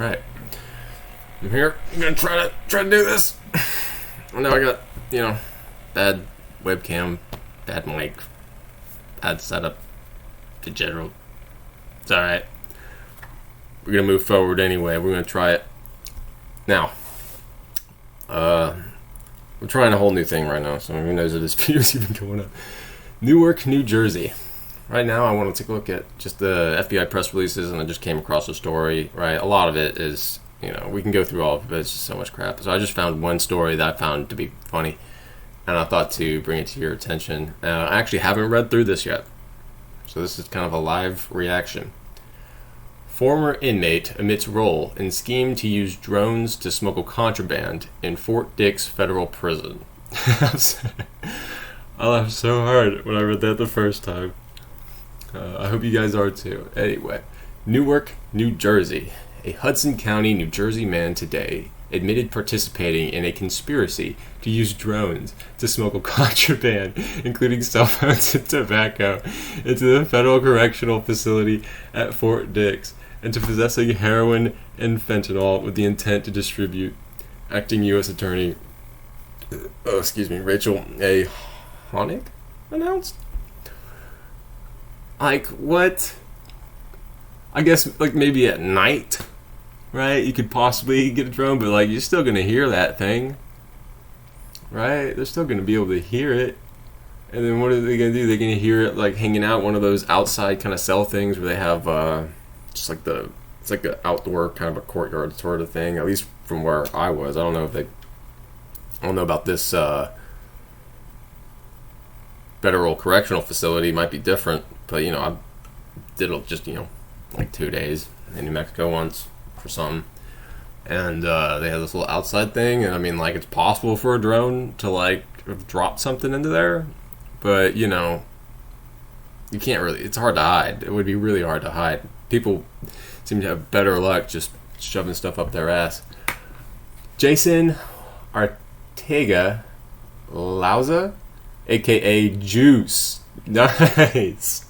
Alright. I'm here. I'm gonna try to do this. Now I got, bad webcam, bad mic, bad setup, the general. It's alright. We're gonna move forward anyway. We're gonna try it. Now, we're trying a whole new thing right now, so who knows if this video's even going up. Newark, New Jersey. Right now, I want to take a look at just the FBI press releases, and I just came across a story, right? A lot of it is, we can go through all of it, but it's just so much crap. So I just found one story that I found to be funny, and I thought to bring it to your attention. I actually haven't read through this yet, so this is kind of a live reaction. Former inmate admits role in scheme to use drones to smuggle contraband in Fort Dix federal prison. I laughed so hard when I read that the first time. I hope you guys are too. Anyway, Newark, New Jersey. A Hudson County, New Jersey man today admitted participating in a conspiracy to use drones to smuggle contraband, including cell phones and tobacco, into the federal correctional facility at Fort Dix, and to possessing heroin and fentanyl with the intent to distribute. Acting U.S. Attorney, Rachel A. Honig announced. Like, what? I guess, maybe at night, right? You could possibly get a drone, but, you're still going to hear that thing, right? They're still going to be able to hear it. And then what are they going to do? They're going to hear it, hanging out one of those outside kind of cell things where they have, it's like an outdoor kind of a courtyard sort of thing, at least from where I was. I don't know about this, federal correctional facility. Might be different, but I did it just 2 days in New Mexico once for something, and they had this little outside thing, and it's possible for a drone to drop something into there, but you can't really. It's hard to hide. It would be really hard to hide. People seem to have better luck just shoving stuff up their ass. Jason Ortega Lauza, aka Juice, nice,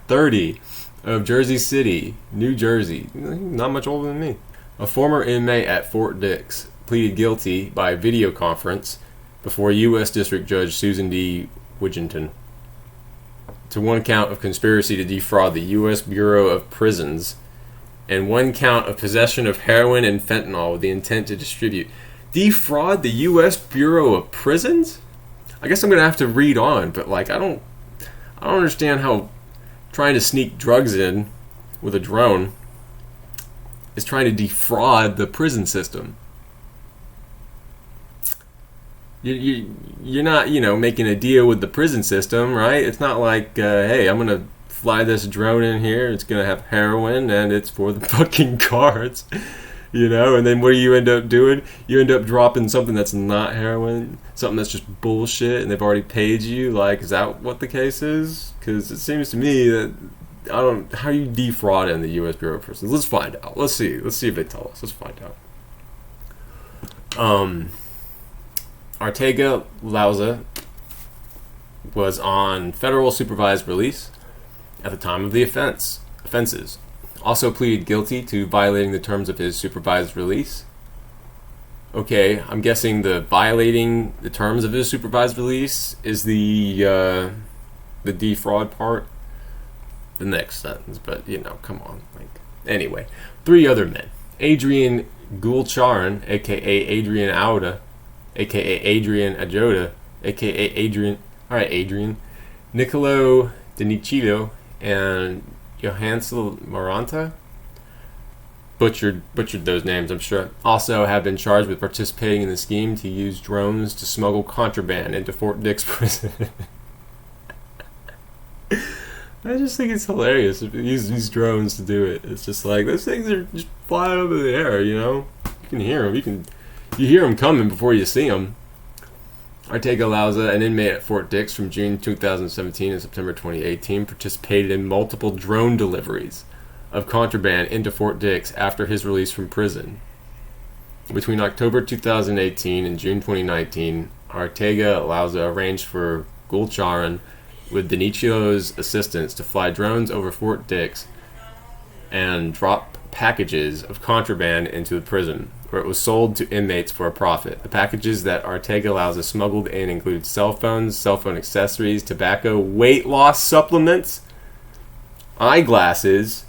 30, of Jersey City, New Jersey, not much older than me, a former inmate at Fort Dix, pleaded guilty by video conference before U.S. District Judge Susan D. Widgeon to one count of conspiracy to defraud the U.S. Bureau of Prisons and one count of possession of heroin and fentanyl with the intent to distribute. Defraud the U.S. Bureau of Prisons? I guess I'm gonna have to read on, but I don't understand how trying to sneak drugs in with a drone is trying to defraud the prison system. You're not, making a deal with the prison system, right? It's not like, hey, I'm gonna fly this drone in here. It's gonna have heroin, and it's for the fucking guards. And then what do you end up doing? You end up dropping something that's not heroin, something that's just bullshit, and they've already paid you. Is that what the case is? Because it seems to me that, how are you defrauding the U.S. Bureau of Prisons? Let's find out. Let's see if they tell us. Let's find out. Ortega Lauza was on federal supervised release at the time of the offenses. Also pleaded guilty to violating the terms of his supervised release. Okay, I'm guessing the violating the terms of his supervised release is the defraud part. The next sentence, but come on. Anyway, 3 other men. Adrian Gulcharan, aka Adrian Auda, aka Adrian Ajoda, aka Adrian. Alright, Adrian. Nicolo Denicido and Johansel Maranta, butchered those names, I'm sure, also have been charged with participating in the scheme to use drones to smuggle contraband into Fort Dix prison. I just think it's hilarious if you use these drones to do it. It's just those things are just flying over the air, You can hear them. You hear them coming before you see them. Ortega Lauza, an inmate at Fort Dix from June 2017 and September 2018, participated in multiple drone deliveries of contraband into Fort Dix after his release from prison. Between October 2018 and June 2019, Ortega Lauza arranged for Gulcharan with Denicio's assistance to fly drones over Fort Dix and drop packages of contraband into the prison, where it was sold to inmates for a profit. The packages that Arteaga smuggled in included cell phones, cell phone accessories, tobacco, weight loss supplements, eyeglasses,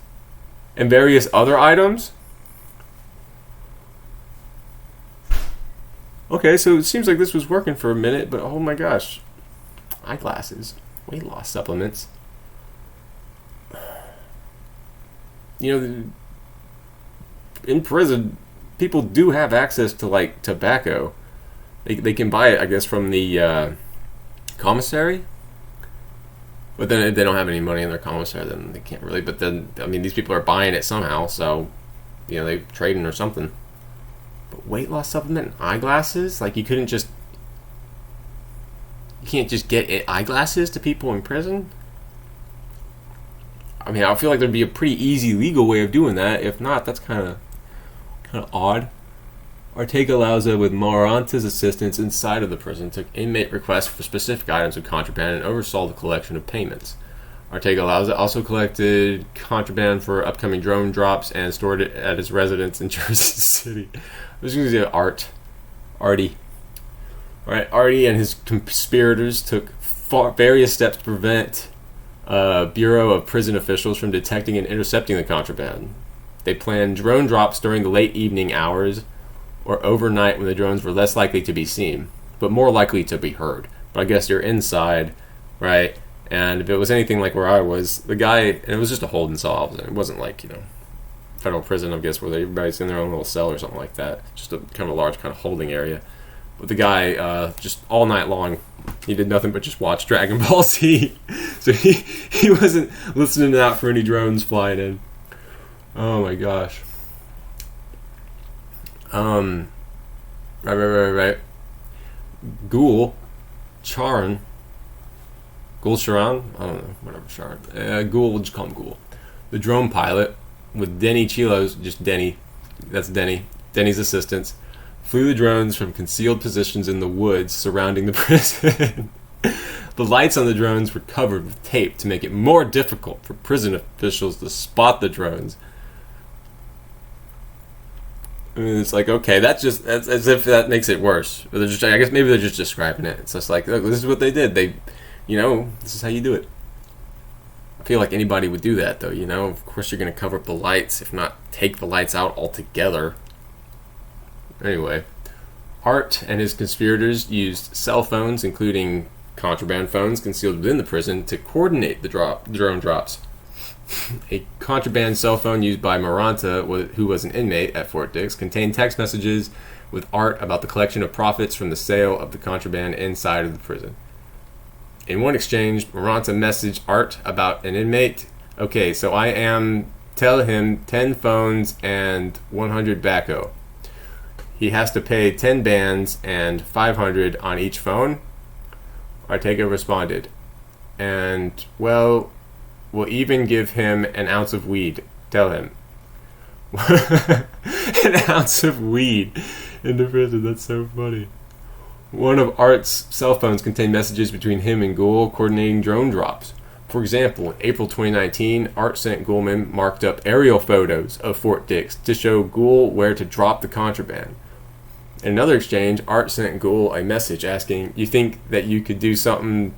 and various other items. Okay, so it seems like this was working for a minute, but oh my gosh. Eyeglasses, weight loss supplements. You know, in prison, people do have access to, like, tobacco. They can buy it, I guess, from the commissary. But then if they don't have any money in their commissary, then they can't really. But then, I mean, these people are buying it somehow, so, you know, they're trading or something. But weight loss supplement and eyeglasses? Like, you can't just get eyeglasses to people in prison? I mean, I feel like there'd be a pretty easy legal way of doing that. If not, that's kind of odd. Arteaga, with Maranta's assistance inside of the prison, took inmate requests for specific items of contraband and oversaw the collection of payments. Arteaga also collected contraband for upcoming drone drops and stored it at his residence in Jersey City. I was going to say Artie. Alright, Artie and his conspirators took various steps to prevent Bureau of Prison officials from detecting and intercepting the contraband. They planned drone drops during the late evening hours or overnight when the drones were less likely to be seen, but more likely to be heard. But I guess you're inside, right? And if it was anything like where I was, the guy, and it was just a hold and solve. It wasn't like, you know, federal prison, I guess, where everybody's in their own little cell or something like that. Just a kind of a large kind of holding area. But the guy, just all night long, he did nothing but just watch Dragon Ball Z. So he wasn't listening out for any drones flying in. Oh my gosh. Right. Ghoul Charan. I don't know, whatever, Charan. Ghoul, we'll just call him Ghoul. The drone pilot, with Denny Chilos, just Denny, that's Denny's assistants, flew the drones from concealed positions in the woods surrounding the prison. The lights on the drones were covered with tape to make it more difficult for prison officials to spot the drones. I mean, it's like, okay, that's as if that makes it worse. I guess maybe they're just describing it. It's just like, look, this is what they did. This is how you do it. I feel like anybody would do that, though, you know? Of course you're going to cover up the lights, if not take the lights out altogether. Anyway, Art and his conspirators used cell phones, including contraband phones concealed within the prison, to coordinate the drone drops. A contraband cell phone used by Maranta, who was an inmate at Fort Dix, contained text messages with Art about the collection of profits from the sale of the contraband inside of the prison. In one exchange, Maranta messaged Art about an inmate. Okay, so tell him 10 phones and 100 bacco. He has to pay 10 bands and 500 on each phone. Arteaga responded, and, well, we'll even give him an ounce of weed. Tell him. An ounce of weed in the prison. That's so funny. One of Art's cell phones contained messages between him and Ghoul coordinating drone drops. For example, in April 2019, Art sent Ghoulman marked up aerial photos of Fort Dix to show Ghoul where to drop the contraband. In another exchange, Art sent Ghoul a message asking, "You think that you could do something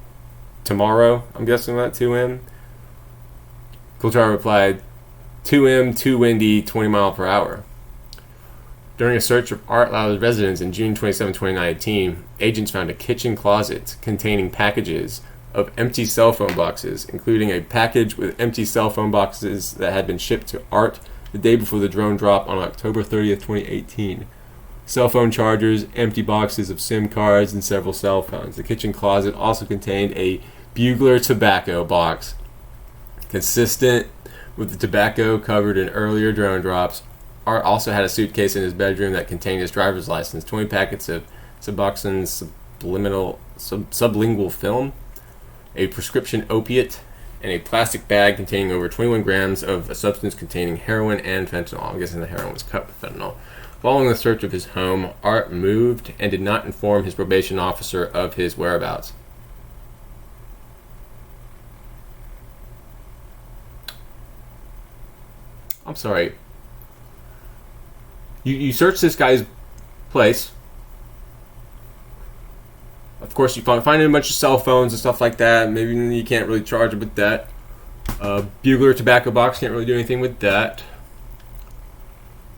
tomorrow?" I'm guessing that, 2M. Coulthard replied, 2M, too windy, 20 miles per hour. During a search of Art Lau's residence in June 27, 2019, agents found a kitchen closet containing packages of empty cell phone boxes, including a package with empty cell phone boxes that had been shipped to Art the day before the drone drop on October 30th, 2018. Cell phone chargers, empty boxes of SIM cards, and several cell phones. The kitchen closet also contained a Bugler tobacco box, consistent with the tobacco covered in earlier drone drops. Art also had a suitcase in his bedroom that contained his driver's license, 20 packets of Suboxone sublingual film, a prescription opiate, and a plastic bag containing over 21 grams of a substance containing heroin and fentanyl. I'm guessing the heroin was cut with fentanyl. Following the search of his home, Art moved and did not inform his probation officer of his whereabouts. I'm sorry. You search this guy's place. Of course, you find a bunch of cell phones and stuff like that. Maybe you can't really charge him with that. Bugler tobacco box, can't really do anything with that.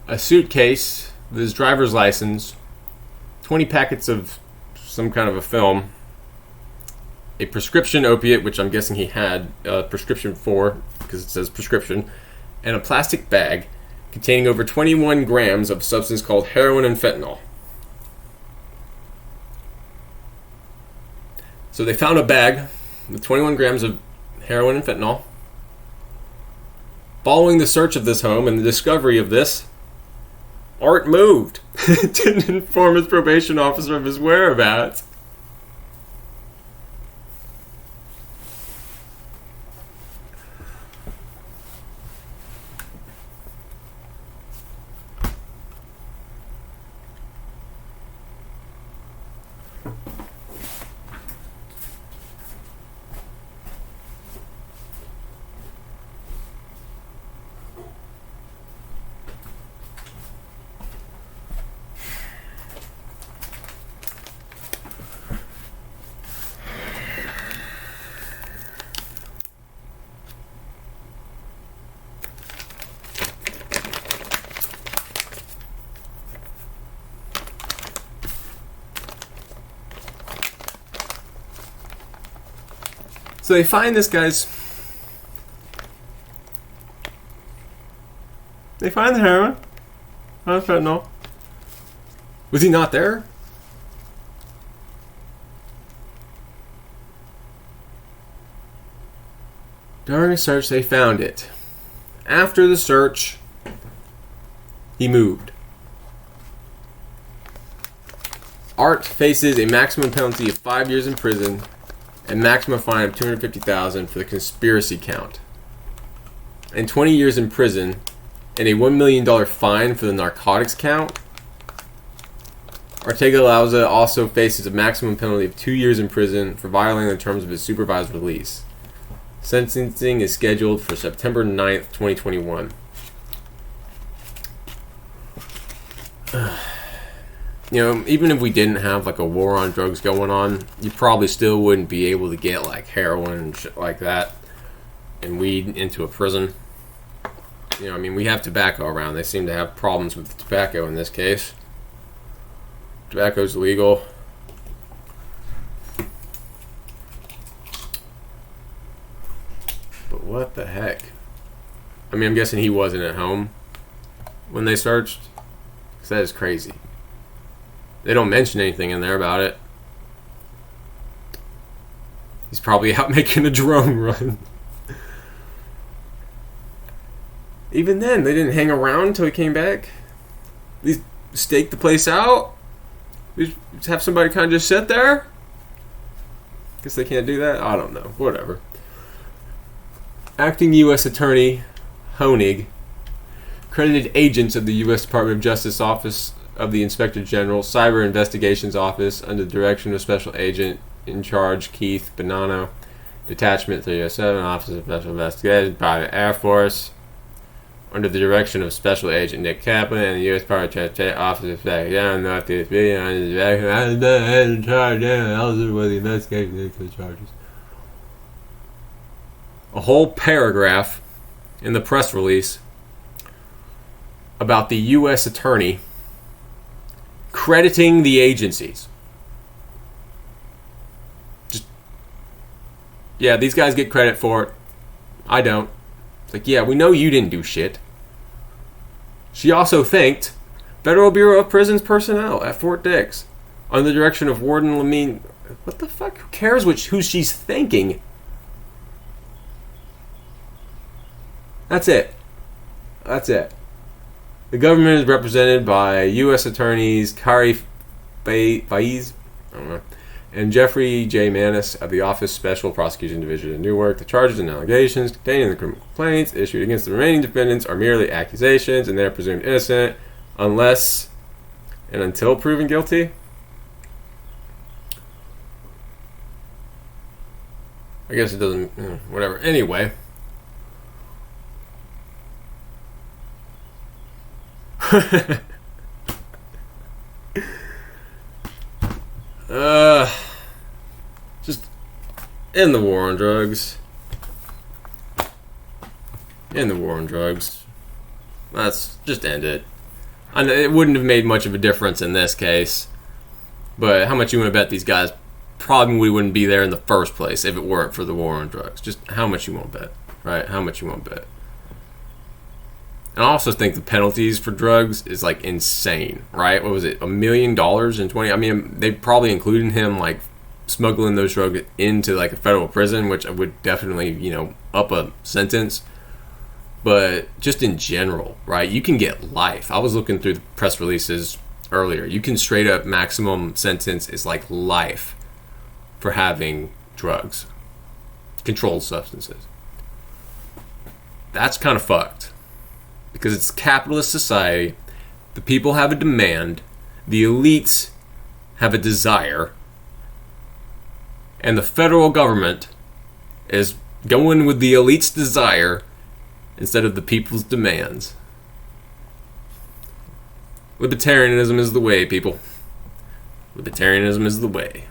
A suitcase with his driver's license, 20 packets of some kind of a film, a prescription opiate, which I'm guessing he had a prescription for, because it says prescription, and a plastic bag containing over 21 grams of a substance called heroin and fentanyl. So they found a bag with 21 grams of heroin and fentanyl. Following the search of this home and the discovery of this, Art moved. Didn't inform his probation officer of his whereabouts. So they find this guy's... They find the heroin. Not fentanyl. Was he not there? During a search, they found it. After the search, he moved. Art faces a maximum penalty of 5 years in prison and maximum fine of $250,000 for the conspiracy count, and 20 years in prison and a $1 million fine for the narcotics count. Ortega-Lauza also faces a maximum penalty of 2 years in prison for violating the terms of his supervised release. Sentencing is scheduled for September 9th, 2021. You know, even if we didn't have like a war on drugs going on, you probably still wouldn't be able to get like heroin and shit like that and weed into a prison. You know, I mean, we have tobacco around. They seem to have problems with tobacco in this case. Tobacco's legal. But what the heck? I mean, I'm guessing he wasn't at home when they searched, because that is crazy. They don't mention anything in there about it. He's probably out making a drone run. Even then, they didn't hang around until he came back. They staked the place out. Just have somebody kind of just sit there. Guess they can't do that. I don't know. Whatever. Acting U.S. Attorney Honig credited agents of the U.S. Department of Justice Office of the Inspector General Cyber Investigations Office under the direction of Special Agent in Charge Keith Bonanno, Detachment 307, Office of Special Investigations, Private Air Force, under the direction of Special Agent Nick Kaplan and the U.S. Department of Transportation Office of Inspector General North East Region under the direction of charge eligible with the investigation of charges. A whole paragraph in the press release about the U.S. Attorney crediting the agencies. Just, yeah, these guys get credit for it. I don't. It's like, yeah, we know you didn't do shit. She also thanked Federal Bureau of Prisons personnel at Fort Dix under the direction of Warden Lamine. What the fuck? Who cares who she's thanking? That's it. That's it. The government is represented by U.S. Attorneys Kari Faiz, I don't know, and Jeffrey J. Manis of the Office Special Prosecution Division in Newark. The charges and allegations contained in the criminal complaints issued against the remaining defendants are merely accusations, and they are presumed innocent unless and until proven guilty. I guess it doesn't, whatever. Anyway. Just end the war on drugs. End the war on drugs. Let's just end it. I know it wouldn't have made much of a difference in this case, but how much you want to bet these guys probably wouldn't be there in the first place if it weren't for the war on drugs? Just how much you want to bet, right? How much you want to bet? And I also think the penalties for drugs is like insane, right? What was it, $1 million in 20? I mean, they probably included him like smuggling those drugs into like a federal prison, which would definitely, up a sentence. But just in general, right? You can get life. I was looking through the press releases earlier. You can straight up maximum sentence is like life for having drugs, controlled substances. That's kind of fucked. Because it's a capitalist society, the people have a demand, the elites have a desire, and the federal government is going with the elite's desire instead of the people's demands. Libertarianism is the way, people. Libertarianism is the way.